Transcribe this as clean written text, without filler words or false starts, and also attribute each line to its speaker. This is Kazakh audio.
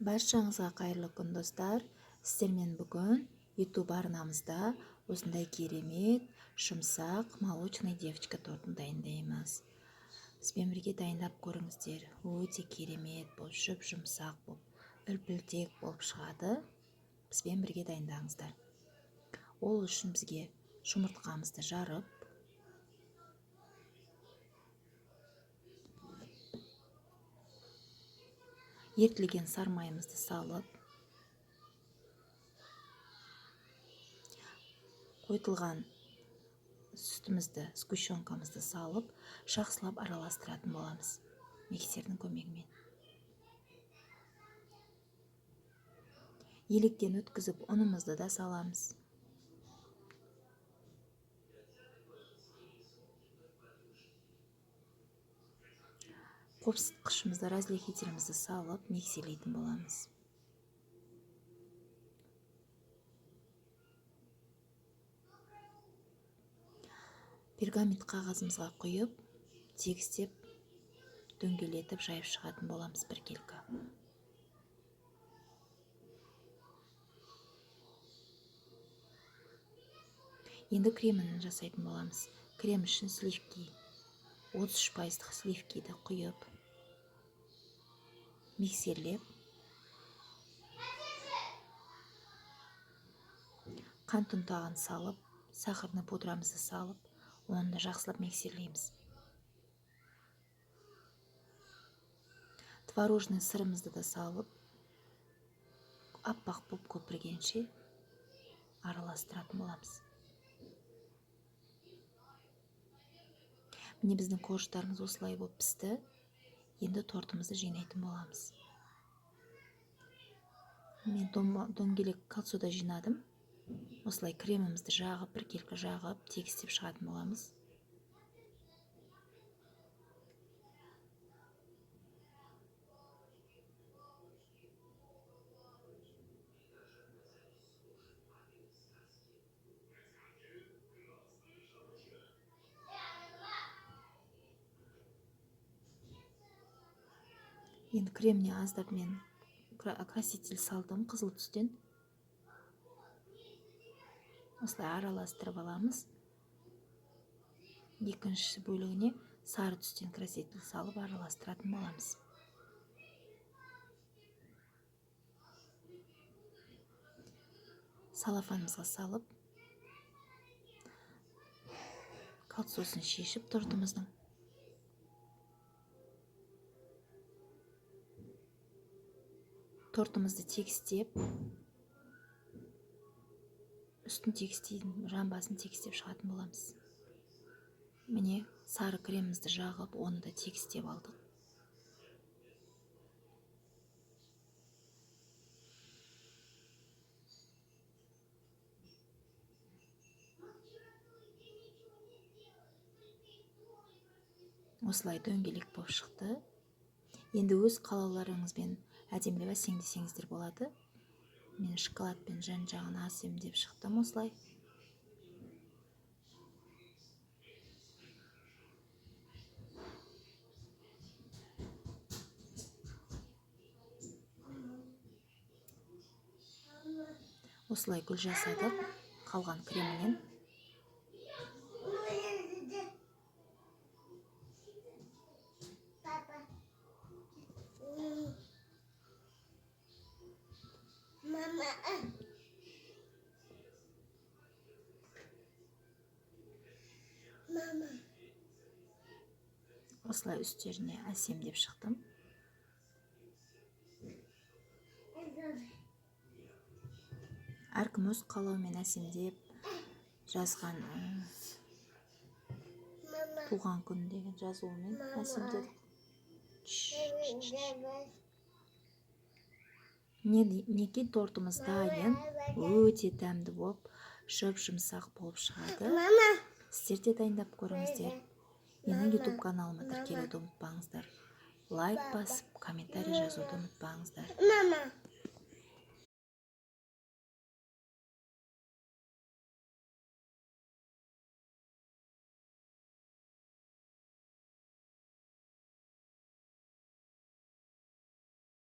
Speaker 1: Баршаңызға қайырлы күн достар. Сіздермен бүгін YouTube арнамызда осындай керемет, жұмсақ, молочный девочка тортын дайындаймыз. Сізбен бірге дайындап көріңіздер. Өте керемет болып, жұмсақ болып, үлпілтек болып шығады. Сізбен бірге дайындаңыздар. Ол үшін бізге жұмыртқамызды жарып, ертілген сармайымызды салып, қойтылған сүтімізді, сгущенкамызды салып, жақсылап араластыратын боламыз миксердің көмегімен. Електен өткізіп, ұнымызды да саламыз. Қопсытқышымызды, разделителімізді салып, миксерлейтін боламыз. Пергамент қағазымызға құйып, тегістеп, дөңгелетіп, жайып шығатын боламыз біркелкі. Енді кремін жасайтын боламыз. Крем үшін сливки, 33% сливкиді құйып, миксерлеп, қант ұнтағын салып, сахарный пудрамызды салып, оны да жақсылап миксерлейміз. Творожный сырымызды да салып, аппақ боп көпіргенше араластыратын боламыз. Міне біздің қоржықтарымыз осылай болып пісті. Енді тортымызды жинайтын боламыз. Мен дөңгелек кальцода жинадым. Осылай кремімізді жағып, біркелкі жағып, тегістеп шығатын боламыз. Енді креміне аздап мен краситель салдым, қызыл түстен. Осылай араластырып аламыз. Екінші бөлігіне сары түстен краситель салып араластыратын боламыз. Салафанымызға салып, кальцосын шешіп тортымыздың. Тортымызды тегістеп, үстін тегістейін, жамбасын тегістеп шығатын боламыз. Міне сары кремімізді жағып, оны да тегістеп алдық. Осылай дөңгелек болып шықты. Енді өз қалауларыңызбен әдемілеп әсемдесеңіздер болады. Мен шоколадпен жан-жағын әсемдеп шықтым осылай. Осылай гүл жасадық, қалған кремінен. Осылай үстеріне әсемдеп шықтым. Әркім өз қалауымен әсемдеп жазған, туған күн деген жазуымен әсемдедік. Неке тортымыз дайын, өте дәмді болып, жұмсақ болып шығады. Сіздер де дайындап көріңіздер. Менің YouTube каналыма тіркелуді ұмытпаңыздар. Лайк басып, комментарий жазуды ұмытпаңыздар.